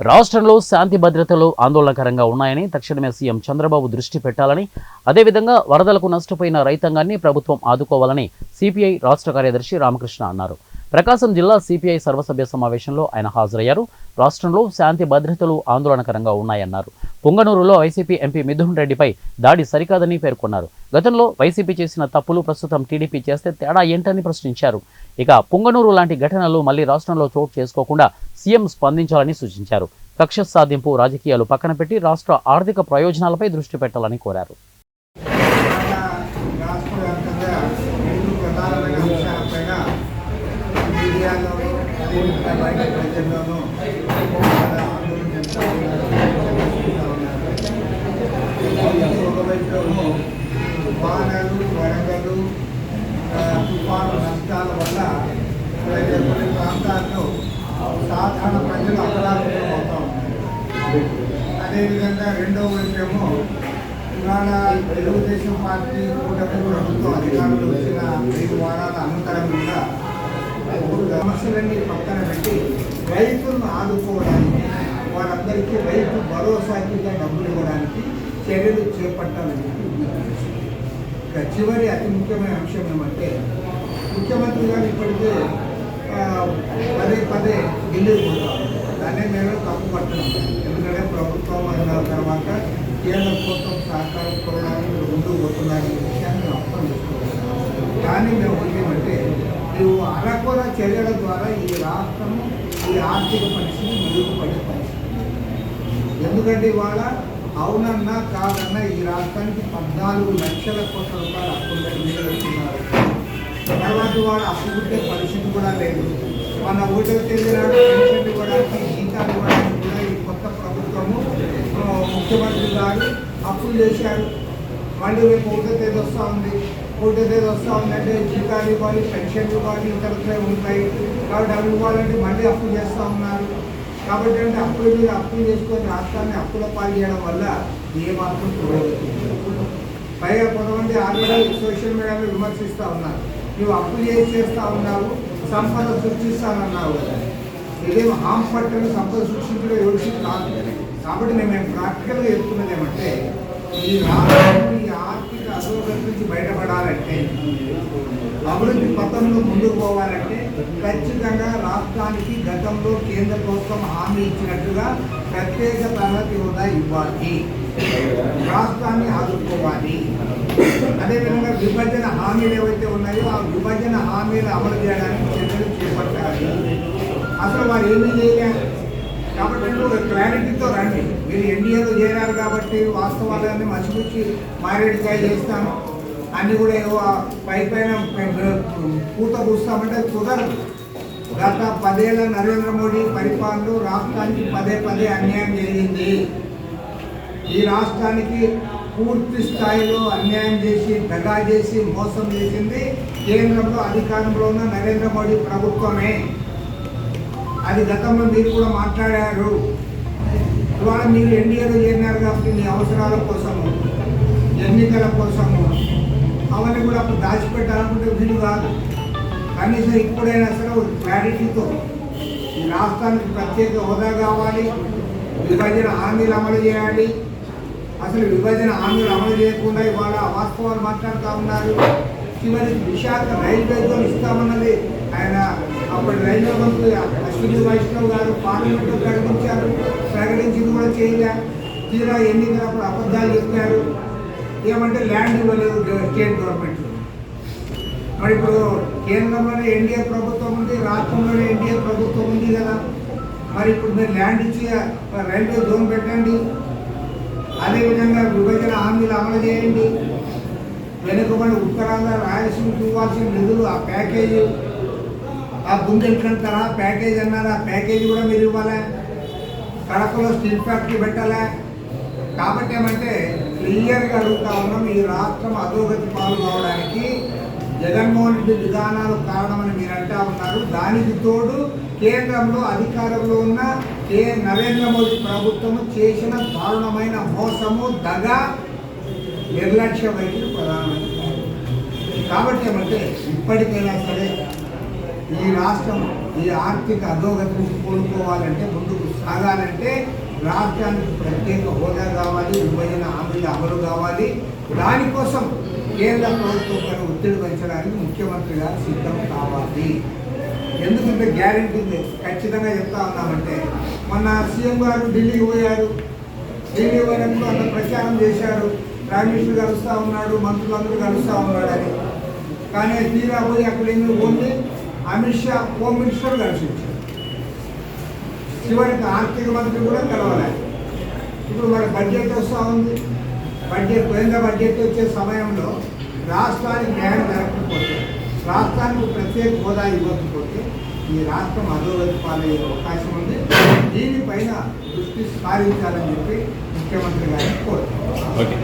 రాష్ట్రంలో శాంతి భద్రతలు ఆందోళనకరంగా ఉన్నాయని తక్షణమే సీఎం చంద్రబాబు దృష్టి పెట్టాలని, అదేవిధంగా వరదలకు నష్టపోయిన రైతాంగాన్ని ప్రభుత్వం ఆదుకోవాలని సిపిఐ రాష్ట్ర కార్యదర్శి రామకృష్ణ అన్నారు. ప్రకాశం జిల్లా సిపిఐ సర్వసభ్య సమావేశంలో ఆయన హాజరయ్యారు. రాష్ట్రంలో శాంతి భద్రతలు ఆందోళనకరంగా ఉన్నాయన్నారు. పుంగనూరులో వైసీపీ ఎంపీ మిథున్ రెడ్డిపై దాడి సరికాదని పేర్కొన్నారు. గతంలో వైసీపీ చేసిన తప్పులు ప్రస్తుతం టీడీపీ చేస్తే తేడా ఏంటని ప్రశ్నించారు. ఇక పుంగనూరు లాంటి ఘటనలు మళ్లీ రాష్ట్రంలో చోటు చేసుకోకుండా సీఎం స్పందించాలని సూచించారు. కక్ష సాధింపు రాజకీయాలు పక్కన పెట్టి రాష్ట్ర ఆర్థిక ప్రయోజనాలపై దృష్టి పెట్టాలని కోరారు. వానలు, వరదలు, తుఫాను నష్టాల వల్ల కొన్ని ప్రాంతాల్లో సాధారణ ప్రజలు అపరాధులు అవుతూ ఉన్నారు. అదేవిధంగా రెండవ వైపేమో ఇవాళ తెలుగుదేశం పార్టీ కూటమి ప్రభుత్వం అధికారులు వచ్చిన 5 వారాల అనంతరం కూడా సమస్యలన్నీ పక్కన పెట్టి రైతులను ఆదుకోవడానికి, వారందరికీ రైతు భరోసాకిగా డబ్బులు ఇవ్వడానికి చర్యలు చేపట్టాలని ఇక చివరి అతి ముఖ్యమైన అంశం ఏమంటే, ముఖ్యమంత్రి గారు ఇప్పటికే పదే ఢిల్లీకి పోతారు. దాన్ని మేము తప్పు పట్టడం. ఎందుకంటే ప్రభుత్వం అయిన తర్వాత కేంద్ర ప్రభుత్వం సహకారం కోరడానికి ముందుకు పోతున్నారనే విషయాన్ని మేము అర్థం చేసుకోవాలి. కానీ మేము ఏమంటే, నువ్వు అరకొర చర్యల ద్వారా ఈ రాష్ట్రము ఈ ఆర్థిక పరిస్థితి మెరుగుపడే పరిస్థితి. ఎందుకంటే ఇవాళ అవునన్నా కాదన్నా ఈ రాష్ట్రానికి 14 లక్షల కోట్ల రూపాయలు అప్పులు వెళ్తున్నారు. తర్వాత వాడు అప్పు పుట్టే పరిస్థితి కూడా లేదు. మన ఓటర్ తేదీనాడు పెన్షన్ ఇవ్వడానికి, జీతాలు ఇవ్వడానికి కూడా ఈ కొత్త ప్రభుత్వము ముఖ్యమంత్రి గారు అప్పులు చేశారు. మళ్ళీ రేపు ఒకటో తేదీ వస్తూ ఉంది. ఒకటో తేదీ వస్తూ ఉందంటే జీతాలు ఇవ్వాలి, పెన్షన్ ఇవ్వాలి, ఇతరులే ఉంటాయి. కాబట్టి అవి ఇవ్వాలంటే మళ్ళీ అప్పులు చేస్తూ ఉన్నారు. కాబట్టి అంటే అప్పుల మీద అప్పులు చేసుకొని రాష్ట్రాన్ని అప్పుల పాలు చేయడం వల్ల ఏమాత్రం పురోగతి. పైగా కొంతమంది ఆల్రెడీ సోషల్ మీడియాలో విమర్శిస్తూ ఉన్నారు. నువ్వు అప్పులు చేస్తూ ఉన్నావు, సంపద సృష్టిస్తానన్నావు కదా. ఇదేమో హామ్ పట్టని సంపద సృష్టించడం ఎవరికి కాదు. కాబట్టి మేము ప్రాక్టికల్గా చెప్తున్నది ఏమంటే, ఈ రాష్ట్రం ఈ ఆర్థిక అధోగతి నుంచి బయటపడాలంటే, అభివృద్ధి పథంలో ముందుకు పోవాలంటే ఖచ్చితంగా రాష్ట్రానికి గతంలో కేంద్ర ప్రభుత్వం హామీ ఇచ్చినట్టుగా ప్రత్యేక తరగతి హోదా ఇవ్వాలి, రాష్ట్రాన్ని ఆదుకోవాలి. అదేవిధంగా విభజన హామీలు ఏవైతే ఉన్నాయో ఆ విభజన హామీలు అమలు చేయడానికి చర్యలు చేపట్టాలి. అసలు వారు ఏమీ చేయలేరు. కాబట్టి ఒక క్లారిటీతో రండి. మీరు ఎన్డీఏలో చేరారు కాబట్టి వాస్తవాలన్నీ మసిపుచ్చి మారేడుకాయ చేస్తాను అన్నీ కూడా ఏవో పైన పూత పూస్తామంటే కుదరదు. గత 10 ఏళ్ల నరేంద్ర మోడీ పరిపాలనలో రాష్ట్రానికి పదే అన్యాయం జరిగింది. ఈ రాష్ట్రానికి పూర్తి స్థాయిలో అన్యాయం చేసి, దగా చేసి, మోసం చేసింది కేంద్రంలో అధికారంలో ఉన్న నరేంద్ర మోడీ ప్రభుత్వమే. అది గతంలో మీరు కూడా మాట్లాడారు. ఇవాళ మీరు ఎన్డీఏలో చేరినారు కాబట్టి మీ అవసరాల కోసము, ఎన్నికల కోసము అవన్నీ కూడా అప్పుడు దాచిపెట్టాలనుకుంటే వీలు కాదు. కనీసం ఇప్పుడైనా సరే క్లారిటీతో ఈ రాష్ట్రానికి ప్రత్యేక హోదా కావాలి, విభజన హామీలు అమలు చేయాలి. అసలు విభజన హామీలు అమలు చేయకుండా ఇవాళ వాస్తవాలు మాట్లాడుతూ ఉన్నారు. చివరికి విశాఖ రైల్వే జోన్ ఇస్తామన్నది ఆయన అప్పటి రైల్వే మంత్రి అశ్విని వైష్ణవ్ గారు పార్లమెంట్లో ప్రకటించింది కూడా చేయలే. తీరా ఎన్నికలప్పుడు అబద్ధాలు చెప్పారు. ఏమంటే ల్యాండ్ ఇవ్వలేదు స్టేట్ గవర్నమెంట్. మరి ఇప్పుడు కేంద్రంలోనే ఎన్డీఏ ప్రభుత్వం ఉంది, రాష్ట్రంలోనే ఎన్డీఏ ప్రభుత్వం ఉంది కదా. మరి ఇప్పుడు మీరు ల్యాండ్ ఇచ్చి రైల్వే జోన్ పెట్టండి. అదేవిధంగా విభజన హామీలు అమలు చేయండి. వెనుకబడి ఉత్తరాంధ్ర రాయలసీమకు ఇవ్వాల్సిన నిధులు, ఆ ప్యాకేజీ, ఆ బుందేల్ఖండ్ తరహా ప్యాకేజ్ అన్నారు, ఆ ప్యాకేజీ కూడా మీరు ఇవ్వాలి. కడపలో స్టీల్ ఫ్యాక్టరీ పెట్టాలి. కాబట్టి ఏమంటే క్లియర్గా అడుగుతా ఉన్నాం, ఈ రాష్ట్రం అధోగతి పాలు కావడానికి జగన్మోహన్ రెడ్డి విధానాలు కారణమని మీరు అంటా ఉన్నారు. దానికి తోడు కేంద్రంలో అధికారంలో ఉన్న నరేంద్ర మోడీ ప్రభుత్వం చేసిన దారుణమైన మోసము, దగ, నిర్లక్ష్య వైఖరి ప్రధానమైన. కాబట్టి ఏమంటే ఇప్పటికైనా సరే ఈ రాష్ట్రం ఈ ఆర్థిక అధోగతి నుంచి కోలుకోవాలంటే, ముందుకు సాగాలంటే రాష్ట్రానికి ప్రత్యేక హోదా కావాలి, విభజన హామీల అమలు కావాలి. దానికోసం కేంద్ర ప్రభుత్వం ఒత్తిడి పెంచడానికి ముఖ్యమంత్రి గారు సిద్ధం కావాలి. ఎందుకంటే గ్యారెంటీ ఖచ్చితంగా చెప్తా ఉన్నామంటే, మొన్న సీఎం గారు ఢిల్లీకి పోయారు. ఢిల్లీ పోయినప్పుడు అంత ప్రచారం చేశారు, ప్రైమ్ మినిస్టర్ కలుస్తూ ఉన్నాడు, మంత్రులందరూ కలుస్తూ ఉన్నాడని. కానీ తీరా పోయి అక్కడ ఏమి only Amit Shah home minister కలిసి వచ్చారు. చివరికి ఆర్థిక మంత్రి కూడా కలవలేదు. ఇప్పుడు మన బడ్జెట్ వస్తూ ఉంది. కేంద్ర బడ్జెట్ వచ్చే సమయంలో రాష్ట్రానికి న్యాయం జరగకపోతే, రాష్ట్రానికి ప్రత్యేక హోదా ఇవ్వకపోతే ఈ రాష్ట్రం అధోగతి పాలయ్యే అవకాశం ఉంది. దీనిపైన దృష్టి సారించాలని చెప్పి ముఖ్యమంత్రి గారిని కోరుతున్నాను.